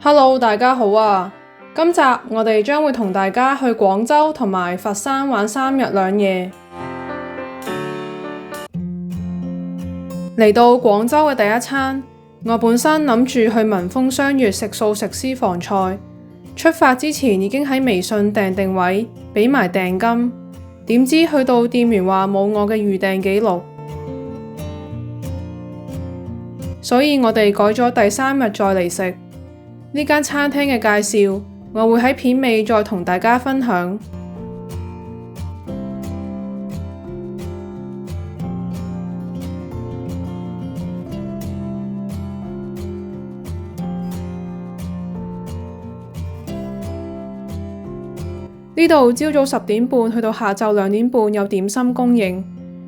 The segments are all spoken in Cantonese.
Hello，大家好啊！今集我哋將會同大家去廣州同埋佛山玩3日2夜。嚟到廣州嘅第一餐，我本身諗住去文峰雙月食素食私房菜，出發之前已經喺微信訂定位，俾埋訂金。點知去到店員話冇我嘅預訂記錄，所以我哋改咗第3日再嚟食。呢間餐廳嘅介紹，我會喺片尾再同大家分享。呢度朝早10點半去到下晝2點半有點心供應，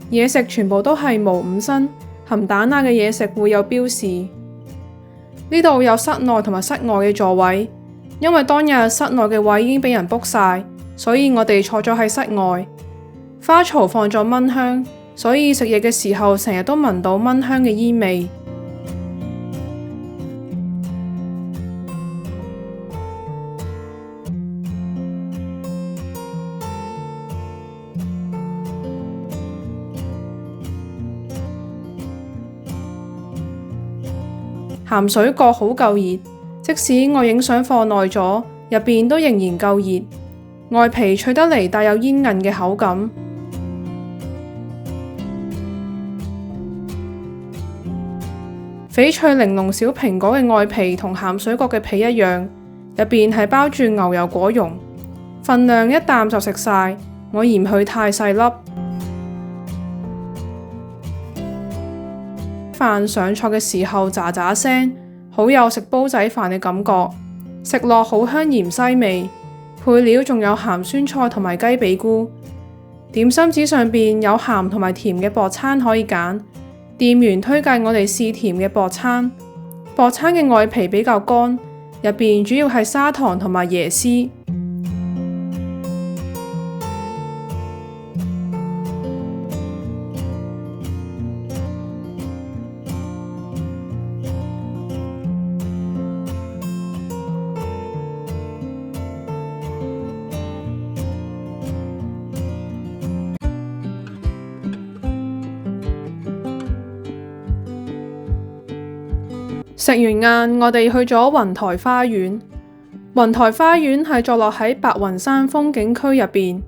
嘢食全部都係無五辛，含蛋奶嘅嘢食會有標示。呢度有室內同埋室外嘅座位，因為當日室內嘅位已經俾人 book 晒，所以我哋坐咗喺室外。花槽放咗蚊香，所以食嘢嘅時候成日都聞到蚊香嘅煙味。鹹水角好夠熱，即使我影相放耐咗，入邊都仍然夠熱。外皮脆得嚟帶有煙韌嘅口感。翡翠玲瓏小蘋果嘅外皮同鹹水角嘅皮一樣，入邊係包住牛油果蓉，份量一啖就食晒，我嫌佢太細粒。飯上菜嘅時候喳喳聲，好有食煲仔飯嘅感覺，食落好香鹽西味。配料仲有鹹酸菜同埋雞髀菇。點心紙上邊有鹹同埋甜嘅薄餐可以揀，店員推介我哋試甜嘅薄餐。薄餐嘅外皮比較乾，入邊主要係砂糖同埋椰絲。食完晏，我哋去咗雲台花園。雲台花園係坐落喺白雲山風景區入邊，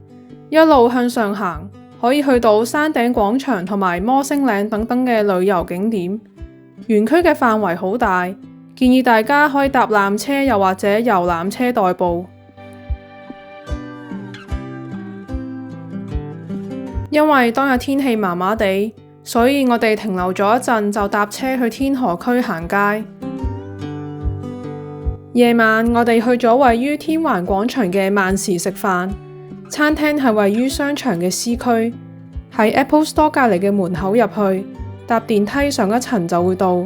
一路向上行，可以去到山頂廣場同埋摩星嶺等等嘅旅遊景點。園區嘅範圍好大，建議大家可以搭纜車又或者遊覽車代步。因為當日天氣麻麻地，所以我哋停留咗一陣就搭車去天河區行街。夜晚我哋去咗位於天環廣場嘅萬時食飯，餐廳係位於商場嘅 C 區，喺 Apple Store 隔離嘅門口入去，搭電梯上一層就會到。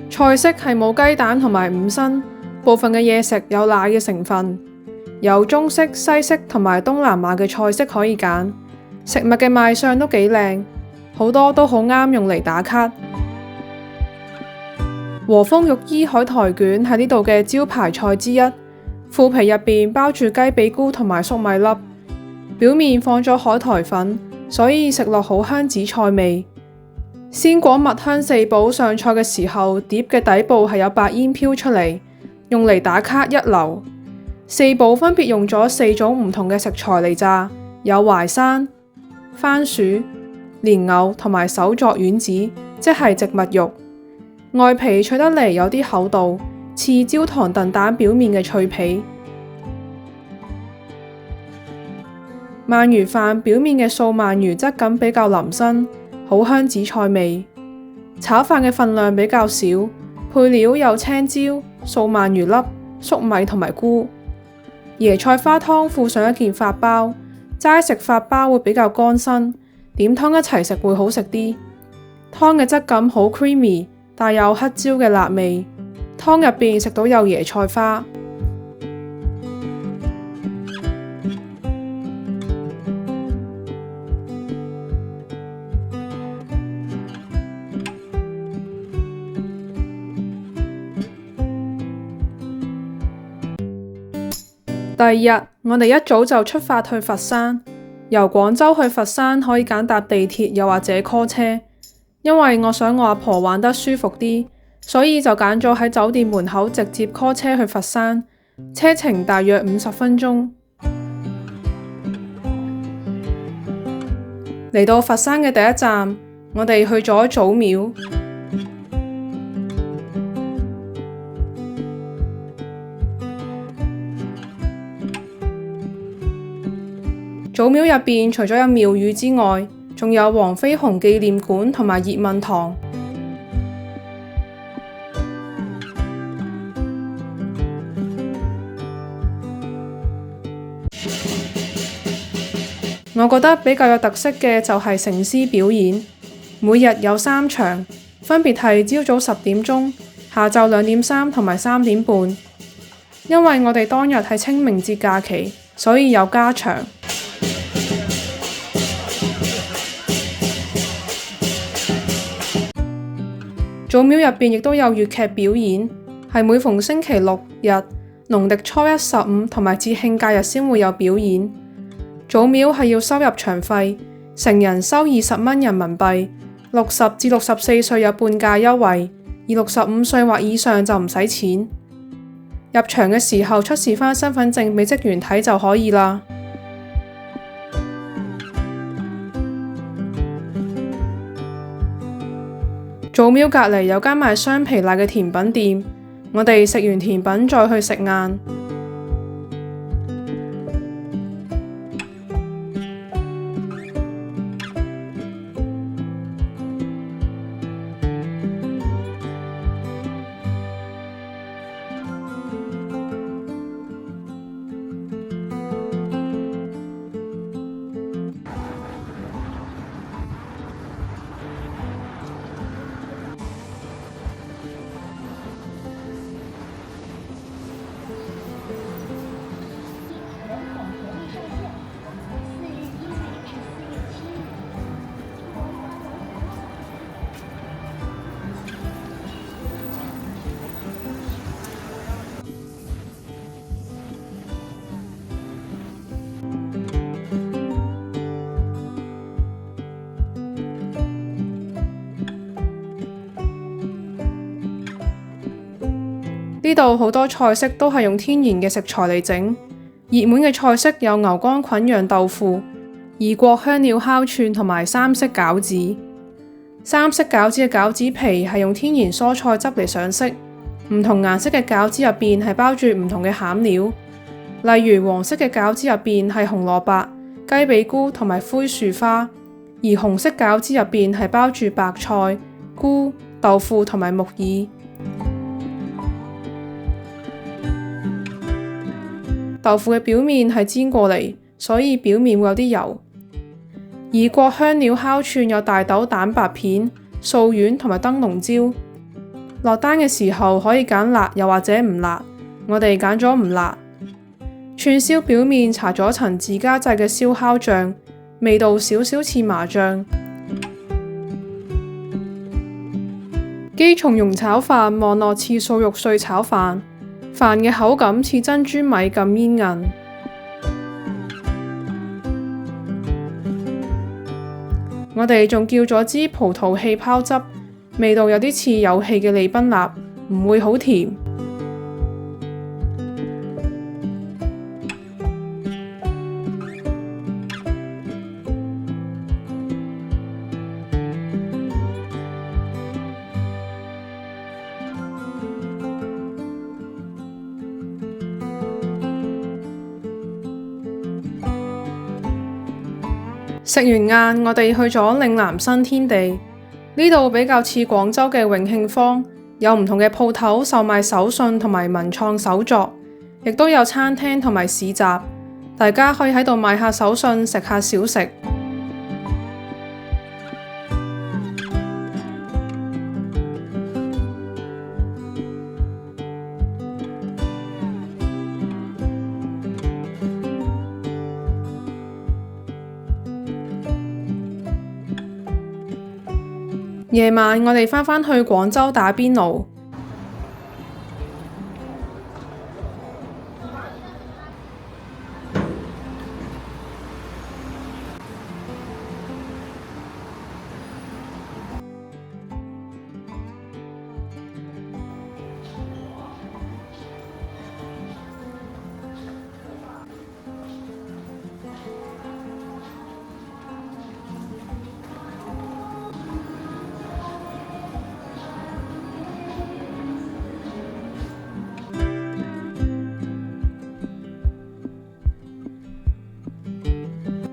菜式係冇雞蛋同埋五辛，部分嘅嘢食有奶嘅成分，有中式、西式同埋東南亞嘅菜式可以揀。食物嘅賣相都幾靚，好多都好啱用嚟打卡。和風浴衣海苔卷係呢度嘅招牌菜之一，腐皮入邊包住雞髀菇同埋粟米粒，表面放咗海苔粉，所以食落好香紫菜味。鮮果蜜香四寶上菜嘅時候，碟嘅底部係有白煙飄出嚟，用嚟打卡一流。四寶分別用咗4種唔同嘅食材嚟炸，有淮山、番薯、蓮藕同埋手作丸子，即係植物肉。外皮脆得嚟有啲厚度，似焦糖燉蛋表面嘅脆皮。鰻魚飯表面嘅素鰻魚質感比較腍身，好香紫菜味。炒飯嘅份量比較少，配料有青椒、素鰻魚粒、粟米同埋菇。椰菜花湯附上一件法包，齋食法包會比較乾身，點湯一齊食會好食啲。湯嘅質感好 creamy， 帶有黑椒嘅辣味。湯入邊食到有椰菜花。第二日，我哋一早就出發去佛山。由廣州去佛山可以揀搭地鐵，又或者 call 車。因為我想我阿婆玩得舒服啲，所以就揀咗喺酒店門口直接 call 車去佛山，車程大約50分鐘。嚟到佛山嘅第一站，我哋去咗祖廟。祖廟入邊除咗有廟宇之外，仲有黃飛鴻紀念館同埋葉問堂。我覺得比較有特色嘅就係成獅表演，每日有3場，分別係朝早10點鐘、下晝2點3同埋3點半。因為我哋當日係清明節假期，所以有加場。祖廟入邊亦都有粵劇表演，係每逢星期6日、農曆初1、15同埋節慶假日先會有表演。祖廟係要收入場費，成人收20蚊人民幣，60至64歲有半價優惠，而65歲或以上就唔使錢。入場嘅時候出示返身份證俾職員睇就可以啦。祖廟隔離有間賣雙皮奶嘅甜品店，我哋食完甜品再去食晏。呢度好多菜式都係用天然嘅食材嚟整，熱門嘅菜式有牛肝菌釀豆腐、異國香料烤串同埋三色餃子。三色餃子嘅餃子皮係用天然蔬菜汁嚟上色，唔同顏色嘅餃子入邊係包住唔同嘅餡料，例如黃色嘅餃子入邊係紅蘿蔔、雞髀菇同埋灰樹花，而紅色餃子入邊係包住白菜、菇、豆腐同埋木耳。豆腐嘅表面係煎過嚟，所以表面會有啲油。異國香料烤串有大豆蛋白片、素丸同埋燈籠椒。落單嘅時候可以揀辣又或者唔辣，我哋揀咗唔辣。串燒表面搽咗層自家製嘅燒烤醬，味道少少似麻醬。機松茸炒飯望落似素肉碎炒飯，飯嘅口感似珍珠米咁煙韌。我哋仲叫咗支葡萄氣泡汁，味道有啲似有氣嘅利賓納，唔會好甜。食完晏，我哋去咗嶺南新天地，呢度比較似廣州嘅永慶坊，有唔同嘅鋪頭售賣手信同埋文創手作，亦都有餐廳同埋市集，大家可以喺度買下手信，食下小食。夜晚我哋返去廣州打邊爐。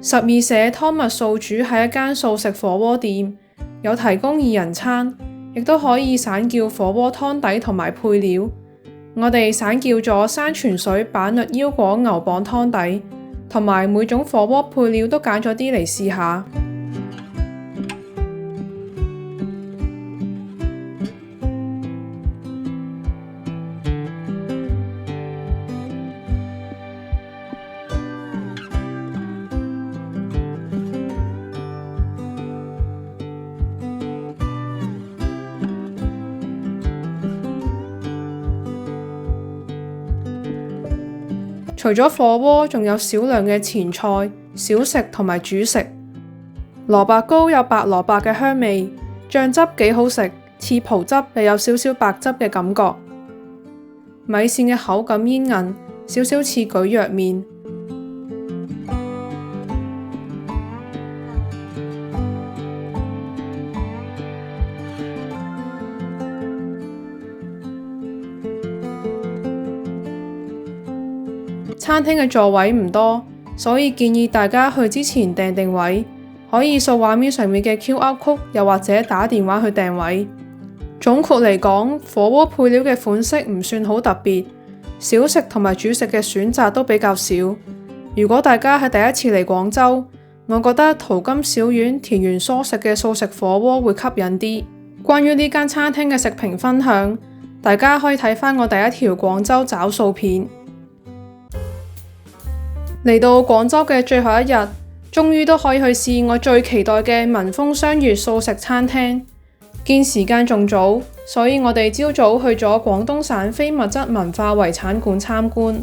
12社湯密素煮係一間素食火鍋店，有提供2人餐，亦都可以散叫火鍋湯底同埋配料。我哋散叫咗山泉水板栗腰果牛蒡湯底，同埋每種火鍋配料都揀咗啲嚟試下。除咗火鍋，仲有少量嘅前菜、小食同埋主食。蘿蔔糕有白蘿蔔嘅香味，醬汁幾好食，似葡汁又有少少白汁嘅感覺。米線嘅口感煙韌，少少似蒟蒻麵。餐廳嘅座位唔多，所以建議大家去之前訂定位，可以掃畫面上面嘅 QR code，又或者打電話去訂位。總括嚟講，火鍋配料嘅款式唔算好特別，小食同埋主食嘅選擇都比較少。如果大家係第一次嚟廣州，我覺得淘金小丸田園蔬食嘅素食火鍋會吸引啲。關於呢間餐廳嘅食評分享，大家可以睇返我第一條廣州找數片。嚟到廣州嘅最後一日，終於都可以去試我最期待嘅文豐雙悅素食餐廳。見時間仲早，所以我哋朝早去咗廣東省非物質文化遺產館參觀。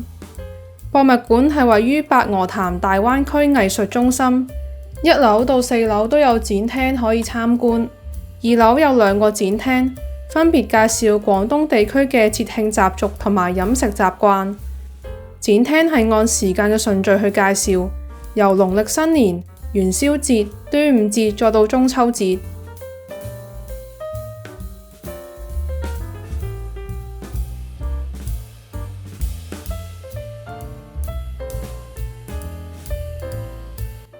博物館係位於白鵝潭大灣區藝術中心，1樓到4樓都有展廳可以參觀，2樓有2個展廳，分別介紹廣東地區嘅節慶習俗同埋飲食習慣。展廳係按時間嘅順序去介紹，由農曆新年、元宵節、端午節再到中秋節。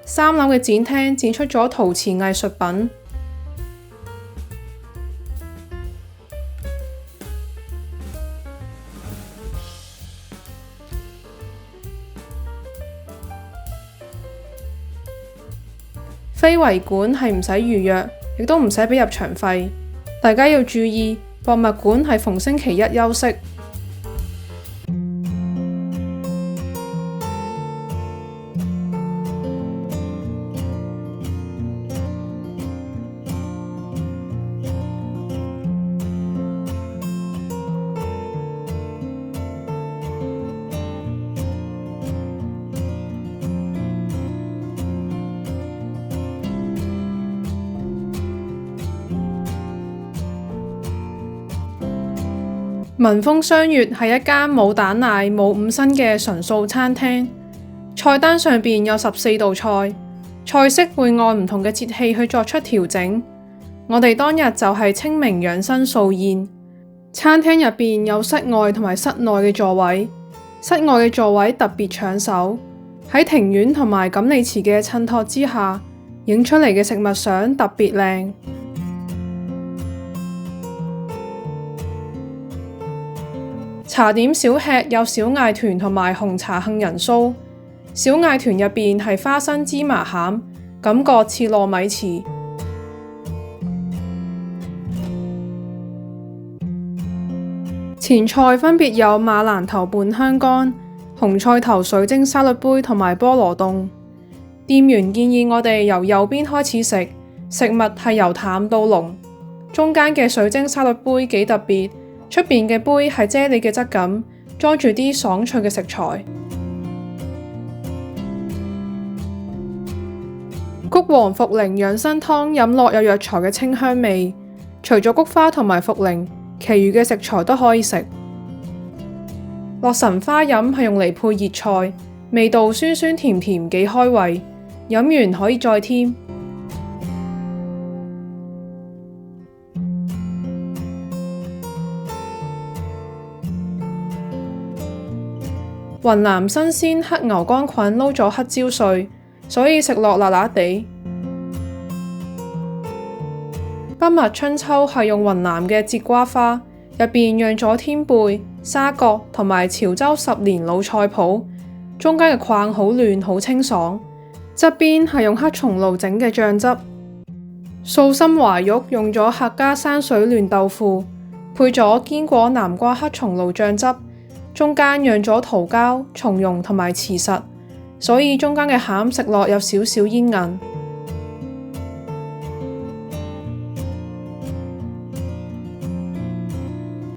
3樓嘅展廳展出咗陶瓷藝術品。非遺館係唔使預約，亦都唔使俾入場費。大家要注意，博物館係逢星期一休息。文豐雙悅係一間冇蛋奶、冇五辛嘅純素餐廳，菜單上邊有14道菜，菜式會按唔同嘅節氣去作出調整。我哋當日就係清明養生素宴。餐廳入邊有室外同埋室內嘅座位，室外嘅座位特別搶手，喺庭院同埋錦鯉池嘅襯托之下，影出嚟嘅食物相特別靚。茶點小吃有小艾團同埋紅茶杏仁酥。小艾團入邊係花生芝麻餡，感覺似糯米糍。前菜分別有馬蘭頭拌香乾、紅菜頭水晶沙律杯同埋菠蘿凍。店員建議我哋由右邊開始食，食物係由淡到濃。中間嘅水晶沙律杯幾特別。出邊嘅杯係啫喱嘅質感，裝住啲爽脆嘅食材。菊黃茯苓養生湯飲落有藥材嘅清香味，除咗菊花同埋茯苓，其餘嘅食材都可以食。洛神花飲係用嚟配熱菜，味道酸酸甜甜幾開胃，飲完可以再添。雲南新鮮黑牛肝菌撈咗黑椒碎，所以食落辣辣地。北麥春秋係用雲南嘅節瓜花，入邊釀咗天貝、沙葛同埋潮州10年老菜脯，中間嘅框好嫩好清爽，側邊係用黑松露整嘅醬汁。素心懷玉用咗客家山水嫩豆腐，配咗堅果南瓜黑松露醬汁，中間釀咗桃膠、松茸同埋慈實，所以中間嘅餡食落有少少煙韌。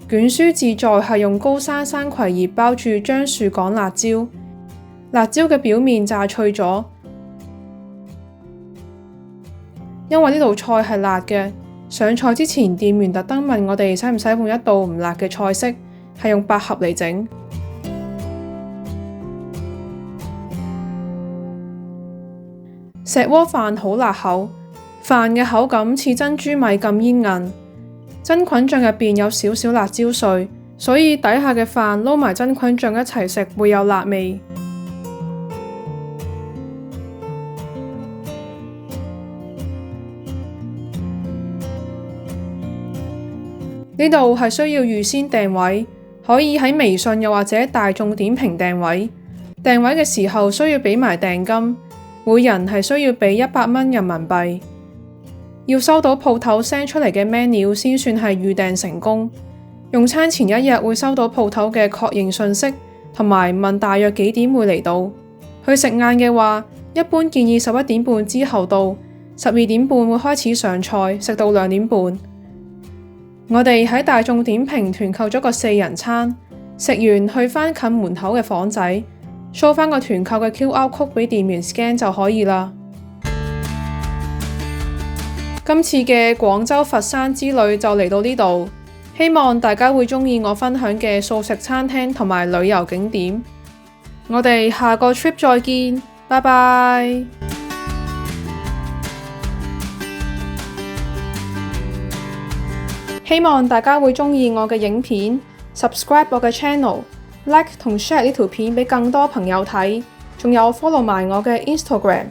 卷書自在係用高山山葵葉包住樟樹港辣椒，辣椒嘅表面炸脆咗。因為呢道菜係辣嘅，上菜之前店員特登問我哋使唔使換一道唔辣嘅菜式，係用百合嚟整。石鍋飯好辣口，飯嘅口感似珍珠米咁煙韌。真菌醬入邊有少少辣椒碎，所以底下嘅飯撈埋真菌醬一齊食會有辣味。呢度係需要預先訂位，可以喺微信又或者大眾點評訂位。訂位嘅時候需要俾埋訂金，每人係需要俾100蚊人民幣。要收到鋪頭 send 出嚟嘅 menu 先算係預訂成功。用餐前1日會收到鋪頭嘅確認信息，同埋問大約幾點會嚟到。去食晏嘅話，一般建議11點半之後到，12點半會開始上菜，食到2點半。我哋喺大眾點評團購咗個4人餐，食完去返近門口嘅房仔，show 返個團購嘅 QR code 俾店員 scan 就可以啦。今次嘅廣州、佛山之旅就嚟到呢度，希望大家會鍾意我分享嘅素食餐廳同埋旅遊景點。我哋下個 trip 再見，拜拜。希望大家會鍾意我嘅影片 ，subscribe 我嘅 channel，like 同 share 呢條片俾更多朋友睇，仲有 follow埋我嘅 Instagram。